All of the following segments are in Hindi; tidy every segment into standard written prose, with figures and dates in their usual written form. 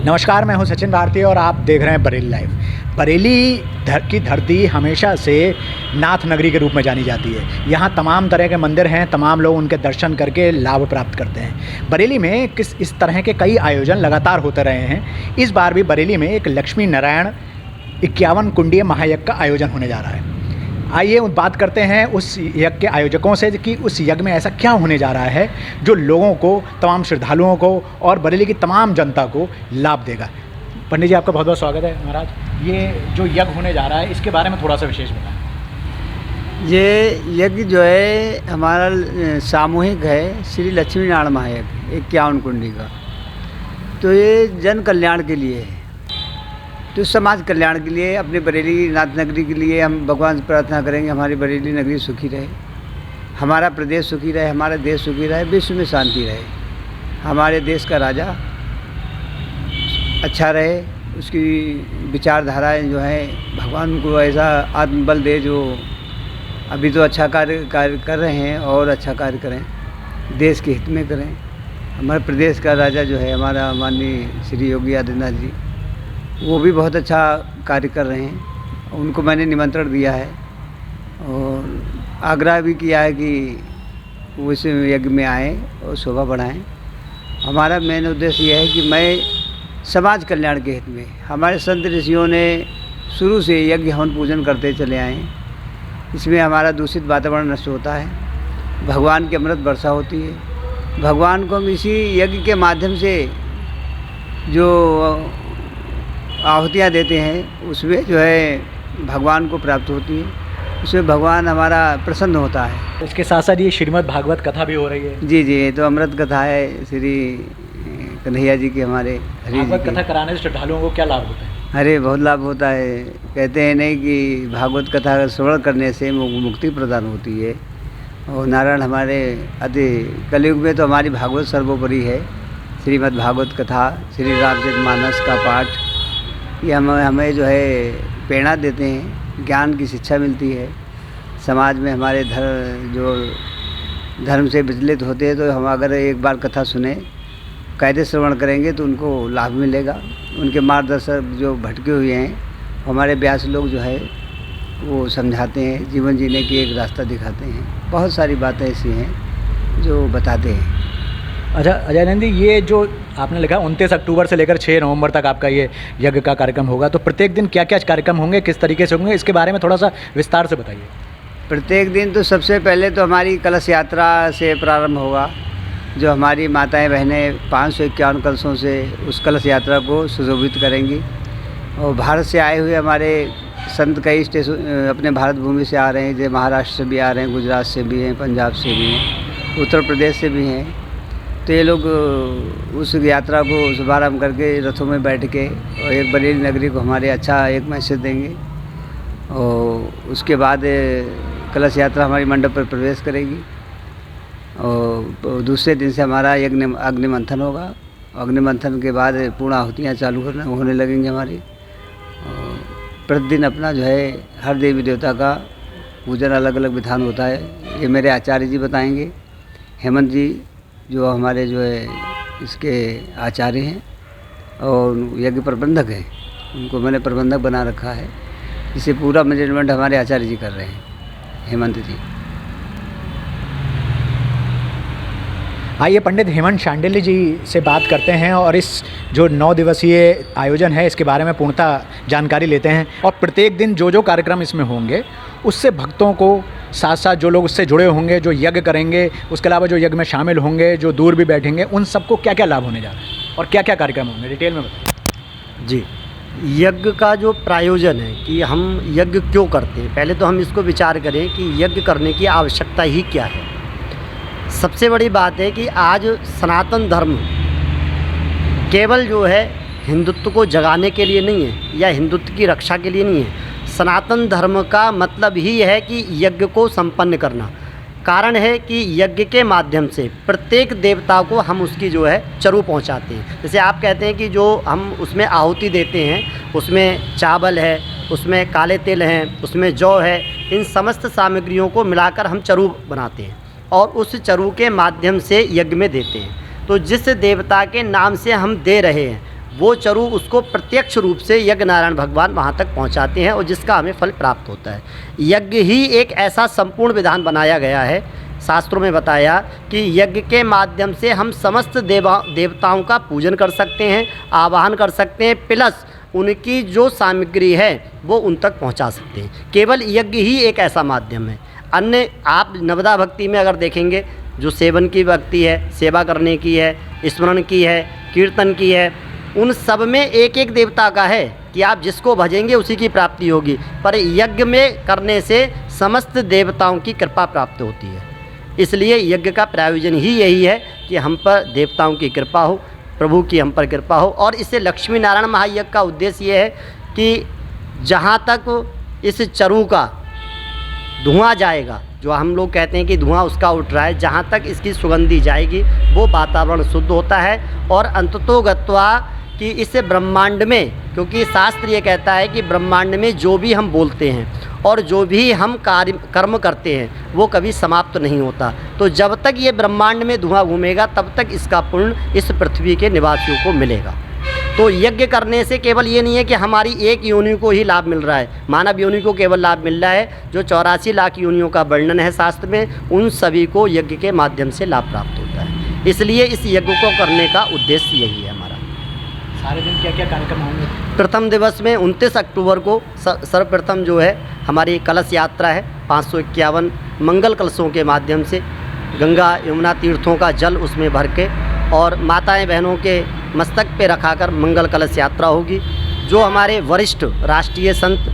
नमस्कार, मैं हूं सचिन भारती और आप देख रहे हैं बरेली लाइव। बरेली की धरती हमेशा से नाथ नगरी के रूप में जानी जाती है। यहाँ तमाम तरह के मंदिर हैं, तमाम लोग उनके दर्शन करके लाभ प्राप्त करते हैं। बरेली में इस तरह के कई आयोजन लगातार होते रहे हैं। इस बार भी बरेली में एक लक्ष्मी नारायण 51 कुंडीय महायज्ञ का आयोजन होने जा रहा है। आइए बात करते हैं उस यज्ञ के आयोजकों से कि उस यज्ञ में ऐसा क्या होने जा रहा है जो लोगों को, तमाम श्रद्धालुओं को और बरेली की तमाम जनता को लाभ देगा। पंडित जी, आपका बहुत बहुत स्वागत है। महाराज, ये जो यज्ञ होने जा रहा है इसके बारे में थोड़ा सा विशेष बताएं। ये यज्ञ जो है हमारा सामूहिक है, श्री लक्ष्मी नारायण महायज्ञ 51 कुंडी का। तो ये जन कल्याण के लिए है, तो समाज कल्याण के लिए, अपने बरेली नाथ नगरी के लिए हम भगवान से प्रार्थना करेंगे हमारी बरेली नगरी सुखी रहे, हमारा प्रदेश सुखी रहे, हमारा देश सुखी रहे, विश्व में शांति रहे, हमारे देश का राजा अच्छा रहे, उसकी विचारधाराएं जो है भगवान को ऐसा आत्मबल दे जो अभी तो अच्छा कार्य कर रहे हैं और अच्छा कार्य करें, देश के हित में करें। हमारे प्रदेश का राजा जो है हमारा माननीय श्री योगी आदित्यनाथ जी, वो भी बहुत अच्छा कार्य कर रहे हैं। उनको मैंने निमंत्रण दिया है और आग्रह भी किया है कि वो इस यज्ञ में आएँ और शोभा बढ़ाएं। हमारा मेन उद्देश्य यह है कि मैं समाज कल्याण के हित में, हमारे संत ऋषियों ने शुरू से यज्ञ हवन पूजन करते चले आए। इसमें हमारा दूषित वातावरण नष्ट होता है, भगवान की अमृत वर्षा होती है। भगवान को हम इसी यज्ञ के माध्यम से जो आहुतियाँ देते हैं उसमें जो है भगवान को प्राप्त होती है, उसमें भगवान हमारा प्रसन्न होता है। इसके साथ साथ ये श्रीमद् भागवत कथा भी हो रही है। जी, ये तो अमृत कथा है श्री कन्हैया जी की, हमारे हरि जी की। कथा कराने से श्रद्धालुओं को क्या लाभ होता है? अरे बहुत लाभ होता है। कहते हैं नहीं कि भागवत कथा श्रवण करने से मुक्ति प्रदान होती है। और नारायण हमारे अति कलयुग में तो हमारी भागवत सर्वोपरि है। श्रीमद् भागवत कथा, श्री रामचरितमानस का पाठ, ये हमें जो है प्रेरणा देते हैं, ज्ञान की शिक्षा मिलती है। समाज में हमारे धर्म से विचलित होते हैं तो हम अगर एक बार कथा सुने, कायदे श्रवण करेंगे तो उनको लाभ मिलेगा। उनके मार्गदर्शक जो भटके हुए हैं हमारे व्यास लोग जो है वो समझाते हैं, जीवन जीने की एक रास्ता दिखाते हैं। बहुत सारी बातें ऐसी हैं जो बताते हैं। अच्छा अजय नंदी, ये जो आपने लिखा 29 अक्टूबर से लेकर 6 नवंबर तक आपका ये यज्ञ का कार्यक्रम होगा, तो प्रत्येक दिन क्या क्या कार्यक्रम होंगे, किस तरीके से होंगे, इसके बारे में थोड़ा सा विस्तार से बताइए। प्रत्येक दिन तो सबसे पहले तो हमारी कलश यात्रा से प्रारंभ होगा। जो हमारी माताएं बहनें 551 कलशों से उस कलश यात्रा को सुशोभित करेंगी। और भारत से आए हुए हमारे संत कई स्टेशन अपने भारत भूमि से आ रहे हैं, जैसे महाराष्ट्र से भी आ रहे हैं, गुजरात से भी हैं, पंजाब से भी हैं, उत्तर प्रदेश से भी हैं। तो ये लोग उस यात्रा को शुभारम्भ करके रथों में बैठ के और एक बरेली नगरी को हमारे अच्छा एक मैसेज देंगे। और उसके बाद कलश यात्रा हमारी मंडप पर प्रवेश करेगी और दूसरे दिन से हमारा अग्निमंथन होगा। अग्निमंथन के बाद पूर्ण आहुतियाँ चालू होने लगेंगी हमारी। और प्रतिदिन अपना जो है हर देवी देवता का पूजन अलग अलग विधान होता है। ये मेरे आचार्य जी बताएंगे, हेमंत जी जो हमारे जो है इसके आचार्य हैं और यज्ञ प्रबंधक हैं, उनको मैंने प्रबंधक बना रखा है। इसे पूरा मैनेजमेंट हमारे आचार्य जी कर रहे हैं, हेमंत जी। आइए पंडित हेमंत शांडिल्य जी से बात करते हैं और इस जो 9 दिवसीय आयोजन है इसके बारे में पूर्णतः जानकारी लेते हैं। और प्रत्येक दिन जो जो कार्यक्रम इसमें होंगे उससे भक्तों को, साथ साथ जो लोग उससे जुड़े होंगे, जो यज्ञ करेंगे, उसके अलावा जो यज्ञ में शामिल होंगे, जो दूर भी बैठेंगे, उन सबको क्या क्या लाभ होने जा रहा है और क्या क्या कार्यक्रम होंगे, डिटेल में बताइए। जी, यज्ञ का जो प्रायोजन है कि हम यज्ञ क्यों करते हैं, पहले तो हम इसको विचार करें कि यज्ञ करने की आवश्यकता ही क्या है। सबसे बड़ी बात है कि आज सनातन धर्म केवल जो है हिंदुत्व को जगाने के लिए नहीं है या हिंदुत्व की रक्षा के लिए नहीं है। सनातन धर्म का मतलब ही है कि यज्ञ को संपन्न करना। कारण है कि यज्ञ के माध्यम से प्रत्येक देवता को हम उसकी जो है चरु पहुंचाते हैं। जैसे आप कहते हैं कि जो हम उसमें आहुति देते हैं, उसमें चावल है, उसमें काले तिल हैं, उसमें जौ है, इन समस्त सामग्रियों को मिलाकर हम चरु बनाते हैं और उस चरु के माध्यम से यज्ञ में देते हैं। तो जिस देवता के नाम से हम दे रहे हैं वो चरु उसको प्रत्यक्ष रूप से यज्ञ नारायण भगवान वहाँ तक पहुँचाते हैं और जिसका हमें फल प्राप्त होता है। यज्ञ ही एक ऐसा संपूर्ण विधान बनाया गया है, शास्त्रों में बताया कि यज्ञ के माध्यम से हम समस्त देवताओं का पूजन कर सकते हैं, आवाहन कर सकते हैं, प्लस उनकी जो सामग्री है वो उन तक पहुंचा सकते हैं। केवल यज्ञ ही एक ऐसा माध्यम है। अन्य आप नवदा भक्ति में अगर देखेंगे, जो सेवन की भक्ति है, सेवा करने की है, स्मरण की है, कीर्तन की है, उन सब में एक एक देवता का है कि आप जिसको भजेंगे उसी की प्राप्ति होगी। पर यज्ञ में करने से समस्त देवताओं की कृपा प्राप्त होती है। इसलिए यज्ञ का प्रयोजन ही यही है कि हम पर देवताओं की कृपा हो, प्रभु की हम पर कृपा हो। और इससे लक्ष्मी नारायण महायज्ञ का उद्देश्य ये है कि जहाँ तक इस चरु का धुआं जाएगा, जो हम लोग कहते हैं कि धुआं उसका उठ रहा है, जहाँ तक इसकी सुगंधी जाएगी वो वातावरण शुद्ध होता है। और अंततोगत्वा कि इस ब्रह्मांड में, क्योंकि शास्त्र ये कहता है कि ब्रह्मांड में जो भी हम बोलते हैं और जो भी हम कर्म करते हैं वो कभी समाप्त नहीं होता। तो जब तक ये ब्रह्मांड में धुआं घूमेगा तब तक इसका पुण्य इस पृथ्वी के निवासियों को मिलेगा। तो यज्ञ करने से केवल ये नहीं है कि हमारी एक योनि को ही लाभ मिल रहा है, मानव योनि को केवल लाभ मिल रहा है। जो 84 लाख योनियों का वर्णन है शास्त्र में, उन सभी को यज्ञ के माध्यम से लाभ प्राप्त होता है। इसलिए इस यज्ञ को करने का उद्देश्य यही है हमारा। सारे दिन क्या क्या कार्यक्रम होंगे? प्रथम दिवस में 29 अक्टूबर को सर्वप्रथम जो है हमारी कलश यात्रा है। 551 मंगल कलशों के माध्यम से गंगा यमुना तीर्थों का जल उसमें भर के और माताएं बहनों के मस्तक पे रखाकर मंगल कलश यात्रा होगी। जो हमारे वरिष्ठ राष्ट्रीय संत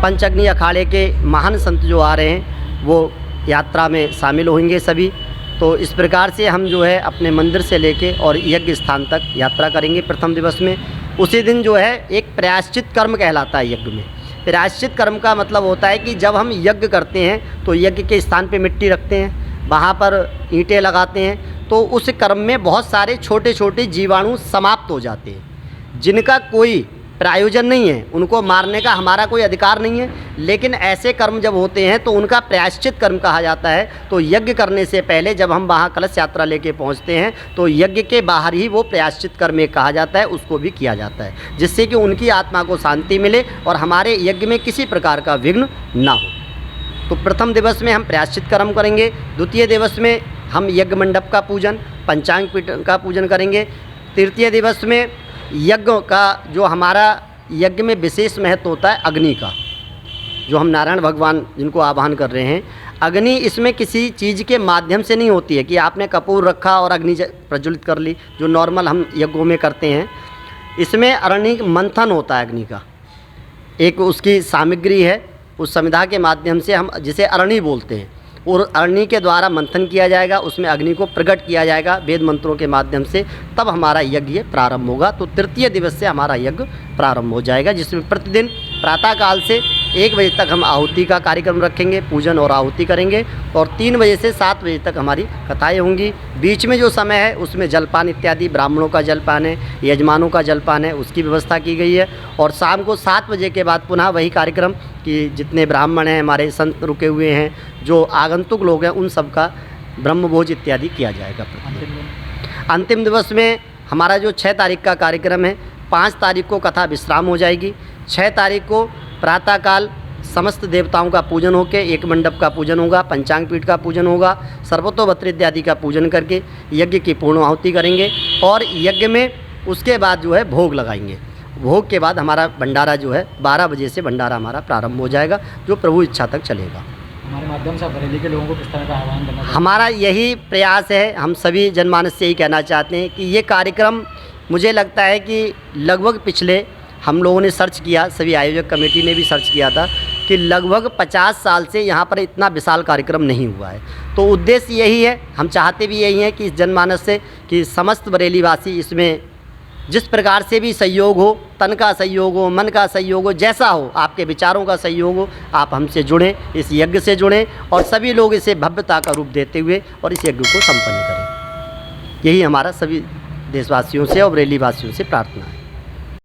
पंचअग्नि अखाड़े के महान संत जो आ रहे हैं वो यात्रा में शामिल होंगे सभी। तो इस प्रकार से हम जो है अपने मंदिर से लेके और यज्ञ स्थान तक यात्रा करेंगे प्रथम दिवस में। उसी दिन जो है एक प्रायश्चित कर्म कहलाता है यज्ञ में। प्रायश्चित कर्म का मतलब होता है कि जब हम यज्ञ करते हैं तो यज्ञ के स्थान पे मिट्टी रखते हैं, वहाँ पर ईंटें लगाते हैं, तो उस कर्म में बहुत सारे छोटे छोटे जीवाणु समाप्त हो जाते हैं जिनका कोई प्रायोजन नहीं है, उनको मारने का हमारा कोई अधिकार नहीं है। लेकिन ऐसे कर्म जब होते हैं तो उनका प्रायश्चित कर्म कहा जाता है। तो यज्ञ करने से पहले जब हम वहाँ कलश यात्रा लेके पहुँचते हैं तो यज्ञ के बाहर ही वो प्रायश्चित कर्म एक कहा जाता है, उसको भी किया जाता है, जिससे कि उनकी आत्मा को शांति मिले और हमारे यज्ञ में किसी प्रकार का विघ्न ना हो। तो प्रथम दिवस में हम प्रायश्चित कर्म करेंगे। द्वितीय दिवस में हम यज्ञ मंडप का पूजन, पंचांग पीठ का पूजन करेंगे। तृतीय दिवस में यज्ञ का जो हमारा यज्ञ में विशेष महत्व होता है अग्नि का, जो हम नारायण भगवान जिनको आवाहन कर रहे हैं। अग्नि इसमें किसी चीज़ के माध्यम से नहीं होती है कि आपने कपूर रखा और अग्नि प्रज्वलित कर ली, जो नॉर्मल हम यज्ञों में करते हैं। इसमें अरणि मंथन होता है अग्नि का, एक उसकी सामग्री है, उस समिधा के माध्यम से हम जिसे अरणि बोलते हैं, और अरणि के द्वारा मंथन किया जाएगा, उसमें अग्नि को प्रकट किया जाएगा वेद मंत्रों के माध्यम से, तब हमारा यज्ञ प्रारंभ होगा। तो तृतीय दिवस से हमारा यज्ञ प्रारंभ हो जाएगा, जिसमें प्रतिदिन प्रातःकाल से 1 बजे तक हम आहुति का कार्यक्रम रखेंगे, पूजन और आहुति करेंगे, और 3 बजे से 7 बजे तक हमारी कथाएँ होंगी। बीच में जो समय है उसमें जलपान इत्यादि, ब्राह्मणों का जलपान है, यजमानों का जलपान है, उसकी व्यवस्था की गई है। और शाम को 7 बजे के बाद पुनः वही कार्यक्रम कि जितने ब्राह्मण हैं, हमारे संत रुके हुए हैं, जो आगंतुक लोग हैं, उन सब का ब्रह्मभोज इत्यादि किया जाएगा। अंतिम दिवस में हमारा जो 6 तारीख का कार्यक्रम है, 5 तारीख को कथा विश्राम हो जाएगी। 6 तारीख को प्रातःकाल समस्त देवताओं का पूजन होकर एक मंडप का पूजन होगा, पंचांग पीठ का पूजन होगा, सर्वतोभद्र इत्यादि का पूजन करके यज्ञ की पूर्ण आहुति करेंगे। और यज्ञ में उसके बाद जो है भोग लगाएंगे। भोग के बाद हमारा भंडारा जो है 12 बजे से भंडारा हमारा प्रारंभ हो जाएगा, जो प्रभु इच्छा तक चलेगा। हमारे माध्यम से बरेली के लोगों को किस तरह का आह्वान करना चाहिए? हमारा यही प्रयास है, हम सभी जनमानस से यही कहना चाहते हैं कि ये कार्यक्रम, मुझे लगता है कि लगभग पिछले हम लोगों ने सर्च किया, सभी आयोजक कमेटी ने भी सर्च किया था कि लगभग 50 साल से यहाँ पर इतना विशाल कार्यक्रम नहीं हुआ है। तो उद्देश्य यही है, हम चाहते भी यही हैं कि इस जनमानस से कि समस्त बरेलीवासी इसमें जिस प्रकार से भी सहयोग हो, तन का सहयोग हो, मन का सहयोग हो, जैसा हो, आपके विचारों का सहयोग हो, आप हमसे जुड़ें, इस यज्ञ से जुड़ें और सभी लोग इसे भव्यता का रूप देते हुए और इस यज्ञ को संपन्न करें। यही हमारा सभी देशवासियों से और बरेलीवासियों से प्रार्थना है।